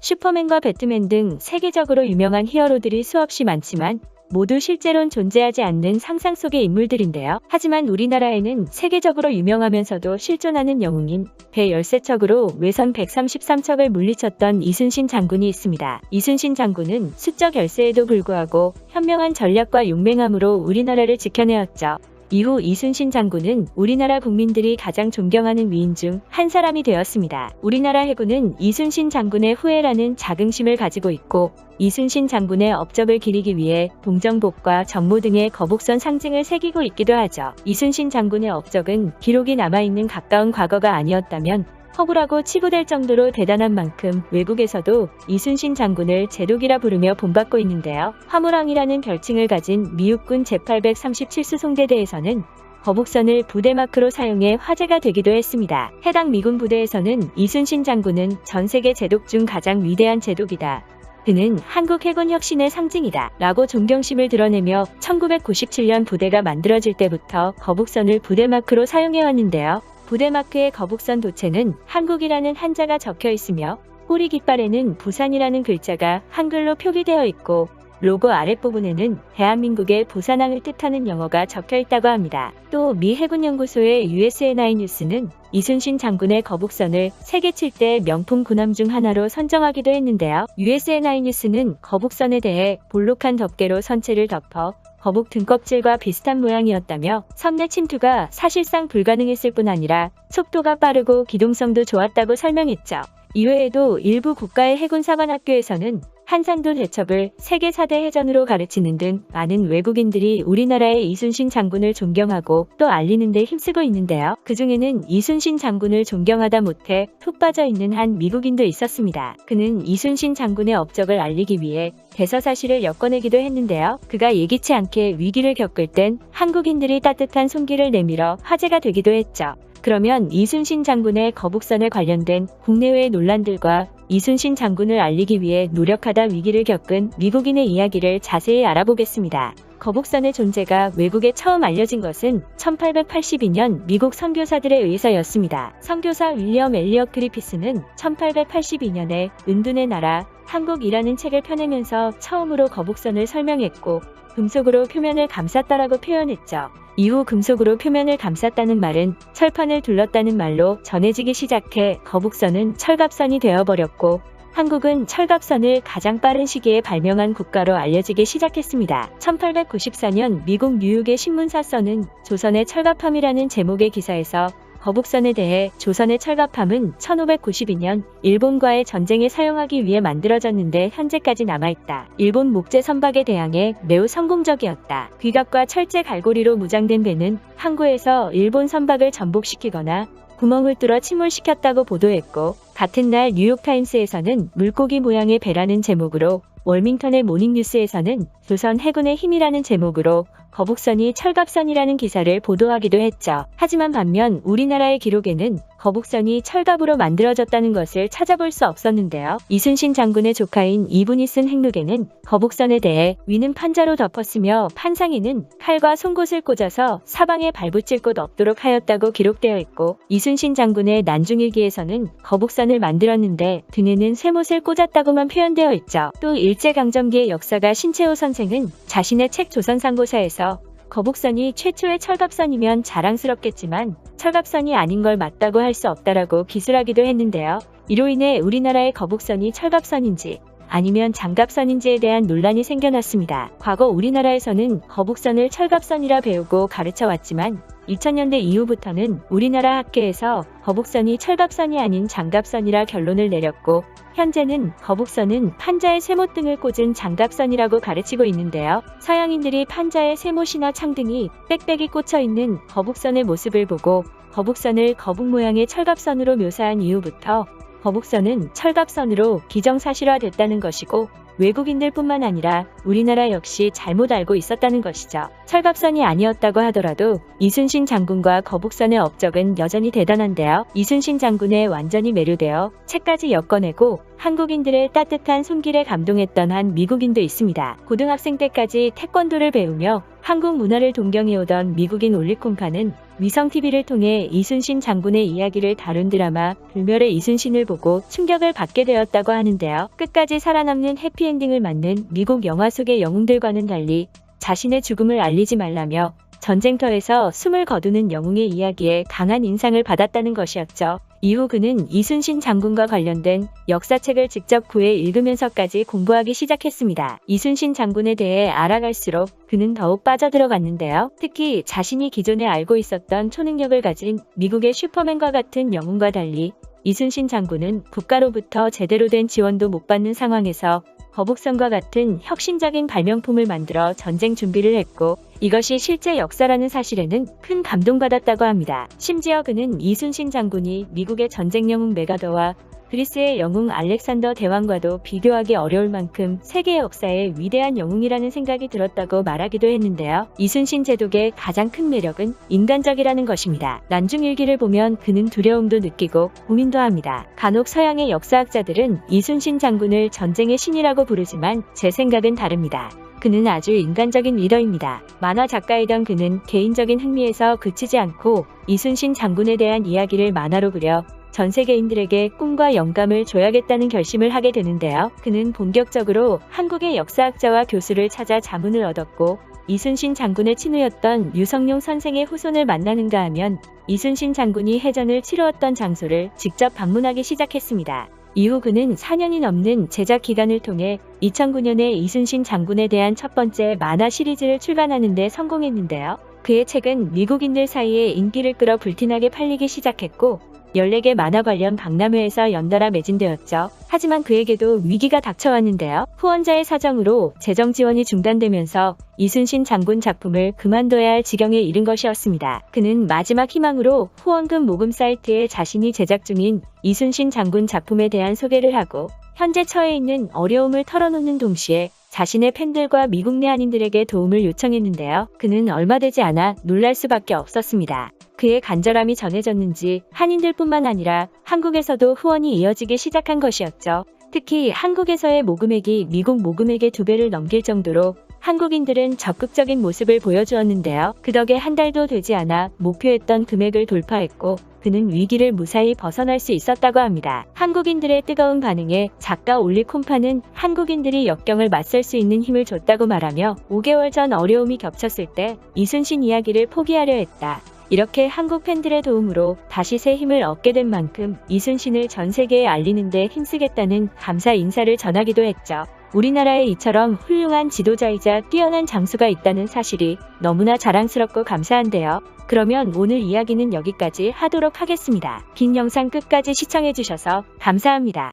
슈퍼맨과 배트맨 등 세계적으로 유명한 히어로들이 수없이 많지만 모두 실제로는 존재하지 않는 상상 속의 인물들인데요. 하지만 우리나라에는 세계적으로 유명하면서도 실존하는 영웅인 배 13척으로 외선 133척을 물리쳤던 이순신 장군이 있습니다. 이순신 장군은 수적 열세에도 불구하고 현명한 전략과 용맹함으로 우리나라를 지켜내었죠. 이후 이순신 장군은 우리나라 국민들이 가장 존경하는 위인 중 한 사람이 되었습니다. 우리나라 해군은 이순신 장군의 후예라는 자긍심을 가지고 있고 이순신 장군의 업적을 기리기 위해 동정복과 정모 등의 거북선 상징을 새기고 있기도 하죠. 이순신 장군의 업적은 기록이 남아있는 가까운 과거가 아니었다면 허구라고 치부될 정도로 대단한 만큼 외국에서도 이순신 장군을 제독이라 부르며 본받고 있는데요. 화물왕이라는 별칭을 가진 미육군 제837수송대대에서는 거북선을 부대마크로 사용해 화제가 되기도 했습니다. 해당 미군 부대에서는 이순신 장군은 전 세계 제독 중 가장 위대한 제독이다. 그는 한국 해군 혁신의 상징이다. 라고 존경심을 드러내며 1997년 부대가 만들어질 때부터 거북선을 부대마크로 사용해왔는데요. 부대마크의 거북선 도체는 한국이라는 한자가 적혀 있으며 꼬리 깃발에는 부산이라는 글자가 한글로 표기되어 있고 로고 아랫부분에는 대한민국의 부산항을 뜻하는 영어가 적혀 있다고 합니다. 또 미 해군연구소의 USA9 뉴스는 이순신 장군의 거북선을 세계 7대 명품 군함 중 하나로 선정하기도 했는데요. USA9 뉴스는 거북선에 대해 볼록한 덮개로 선체를 덮어 거북 등껍질과 비슷한 모양이었다며 선내 침투가 사실상 불가능했을 뿐 아니라 속도가 빠르고 기동성도 좋았다고 설명했죠. 이외에도 일부 국가의 해군사관학교에서는 한산도 대첩을 세계 4대 해전으로 가르치는 등 많은 외국인들이 우리나라의 이순신 장군을 존경하고 또 알리는 데 힘쓰고 있는데요. 그중에는 이순신 장군을 존경하다 못해 푹 빠져 있는 한 미국인도 있었습니다. 그는 이순신 장군의 업적을 알리기 위해 대서사실을 엮어내기도 했는데요. 그가 예기치 않게 위기를 겪을 땐 한국인들이 따뜻한 손길을 내밀어 화제가 되기도 했죠. 그러면 이순신 장군의 거북선에 관련된 국내외의 논란들과 이순신 장군을 알리기 위해 노력하다 위기를 겪은 미국인의 이야기를 자세히 알아보겠습니다. 거북선의 존재가 외국에 처음 알려진 것은 1882년 미국 선교사들에 의해서였습니다. 선교사 윌리엄 엘리엇 그리피스는 1882년에 은둔의 나라 한국이라는 책을 펴내면서 처음으로 거북선을 설명했고 금속으로 표면을 감쌌다라고 표현했죠. 이후 금속으로 표면을 감쌌다는 말은 철판을 둘렀다는 말로 전해지기 시작해 거북선은 철갑선이 되어버렸고 한국은 철갑선을 가장 빠른 시기에 발명한 국가로 알려지기 시작했습니다. 1894년 미국 뉴욕의 신문사 써는 조선의 철갑함이라는 제목의 기사에서 거북선에 대해 조선의 철갑함은 1592년 일본과의 전쟁에 사용하기 위해 만들어졌는데 현재까지 남아있다. 일본 목재 선박에 대항해 매우 성공적이었다. 귀갑과 철제 갈고리로 무장된 배는 항구에서 일본 선박을 전복시키거나 구멍을 뚫어 침몰시켰다고 보도했고 같은 날 뉴욕타임스에서는 물고기 모양의 배라는 제목으로 월밍턴의 모닝뉴스에서는 조선 해군의 힘이라는 제목으로 거북선이 철갑선이라는 기사를 보도하기도 했죠. 하지만 반면 우리나라의 기록에는 거북선이 철갑으로 만들어졌다는 것을 찾아볼 수 없었는데요. 이순신 장군의 조카인 이분이 쓴 행록에는 거북선에 대해 위는 판자로 덮었으며 판상에는 칼과 송곳을 꽂아서 사방에 발붙일 곳 없도록 하였다고 기록되어 있고 이순신 장군의 난중일기에서는 거북선을 만들었는데 등에는 쇠못을 꽂았다고만 표현되어 있죠. 또 일제강점기의 역사가 신채호 선생은 자신의 책 조선상고사에서 거북선이 최초의 철갑선이면 자랑스럽겠지만 철갑선이 아닌 걸 맞다고 할 수 없다라고 기술하기도 했는데요. 이로 인해 우리나라의 거북선이 철갑선인지 아니면 장갑선인지에 대한 논란이 생겨났습니다. 과거 우리나라에서는 거북선을 철갑선이라 배우고 가르쳐 왔지만 2000년대 이후부터는 우리나라 학계에서 거북선이 철갑선이 아닌 장갑선이라 결론을 내렸고 현재는 거북선은 판자에 쇠못 등을 꽂은 장갑선이라고 가르치고 있는데요. 서양인들이 판자에 쇠못이나 창 등이 빽빽이 꽂혀 있는 거북선의 모습을 보고 거북선을 거북 모양의 철갑선으로 묘사한 이후부터 거북선은 철갑선으로 기정사실화됐다는 것이고 외국인들뿐만 아니라 우리나라 역시 잘못 알고 있었다는 것이죠. 철갑선이 아니었다고 하더라도 이순신 장군과 거북선의 업적은 여전히 대단한데요. 이순신 장군에 완전히 매료되어 책까지 엮어내고 한국인들의 따뜻한 손길에 감동했던 한 미국인도 있습니다. 고등학생 때까지 태권도를 배우며 한국 문화를 동경해오던 미국인 올리콤파는 위성TV를 통해 이순신 장군의 이야기를 다룬 드라마 불멸의 이순신을 보고 충격을 받게 되었다고 하는데요. 끝까지 살아남는 해피엔딩을 맞는 미국 영화 속의 영웅들과는 달리 자신의 죽음을 알리지 말라며 전쟁터에서 숨을 거두는 영웅의 이야기에 강한 인상을 받았다는 것이었죠. 이후 그는 이순신 장군과 관련된 역사책을 직접 구해 읽으면서까지 공부하기 시작했습니다. 이순신 장군에 대해 알아갈수록 그는 더욱 빠져들어갔는데요. 특히 자신이 기존에 알고 있었던 초능력을 가진 미국의 슈퍼맨과 같은 영웅과 달리 이순신 장군은 국가로부터 제대로 된 지원도 못 받는 상황에서 거북선과 같은 혁신적인 발명품을 만들어 전쟁 준비를 했고, 이것이 실제 역사라는 사실에는 큰 감동받았다고 합니다. 심지어 그는 이순신 장군이 미국의 전쟁 영웅 메가더와 그리스의 영웅 알렉산더 대왕과도 비교하기 어려울 만큼 세계 역사의 위대한 영웅이라는 생각이 들었다고 말하기도 했는데요. 이순신 제독의 가장 큰 매력은 인간적이라는 것입니다. 난중일기를 보면 그는 두려움도 느끼고 고민도 합니다. 간혹 서양의 역사학자들은 이순신 장군을 전쟁의 신이라고 부르지만 제 생각은 다릅니다. 그는 아주 인간적인 리더입니다. 만화 작가이던 그는 개인적인 흥미에서 그치지 않고 이순신 장군에 대한 이야기를 만화로 그려 전 세계인들에게 꿈과 영감을 줘야겠다는 결심을 하게 되는데요. 그는 본격적으로 한국의 역사학자와 교수를 찾아 자문을 얻었고, 이순신 장군의 친구였던 류성룡 선생의 후손을 만나는가 하면 이순신 장군이 해전을 치루었던 장소를 직접 방문하기 시작했습니다. 이후 그는 4년이 넘는 제작 기간을 통해 2009년에 이순신 장군에 대한 첫 번째 만화 시리즈를 출간하는 데 성공했는데요. 그의 책은 미국인들 사이에 인기를 끌어 불티나게 팔리기 시작했고, 14개 만화 관련 박람회에서 연달아 매진되었죠. 하지만 그에게도 위기가 닥쳐왔는데요. 후원자의 사정으로 재정 지원이 중단되면서 이순신 장군 작품을 그만둬야 할 지경에 이른 것이었습니다. 그는 마지막 희망으로 후원금 모금 사이트에 자신이 제작 중인 이순신 장군 작품에 대한 소개를 하고 현재 처해 있는 어려움을 털어놓는 동시에 자신의 팬들과 미국 내 한인들에게 도움을 요청했는데요. 그는 얼마 되지 않아 놀랄 수밖에 없었습니다. 그의 간절함이 전해졌는지 한인들뿐만 아니라 한국에서도 후원이 이어지기 시작한 것이었죠. 특히 한국에서의 모금액이 미국 모금액의 2배를 넘길 정도로 한국인들은 적극적인 모습을 보여주었는데요. 그 덕에 한 달도 되지 않아 목표했던 금액을 돌파했고, 그는 위기를 무사히 벗어날 수 있었다고 합니다. 한국인들의 뜨거운 반응에 작가 올리콤파는 한국인들이 역경을 맞설 수 있는 힘을 줬다고 말하며 5개월 전 어려움이 겹쳤을 때 이순신 이야기를 포기하려 했다. 이렇게 한국 팬들의 도움으로 다시 새 힘을 얻게 된 만큼 이순신을 전 세계에 알리는 데 힘쓰겠다는 감사 인사를 전하기도 했죠. 우리나라에 이처럼 훌륭한 지도자이자 뛰어난 장수가 있다는 사실이 너무나 자랑스럽고 감사한데요. 그러면 오늘 이야기는 여기까지 하도록 하겠습니다. 긴 영상 끝까지 시청해주셔서 감사합니다.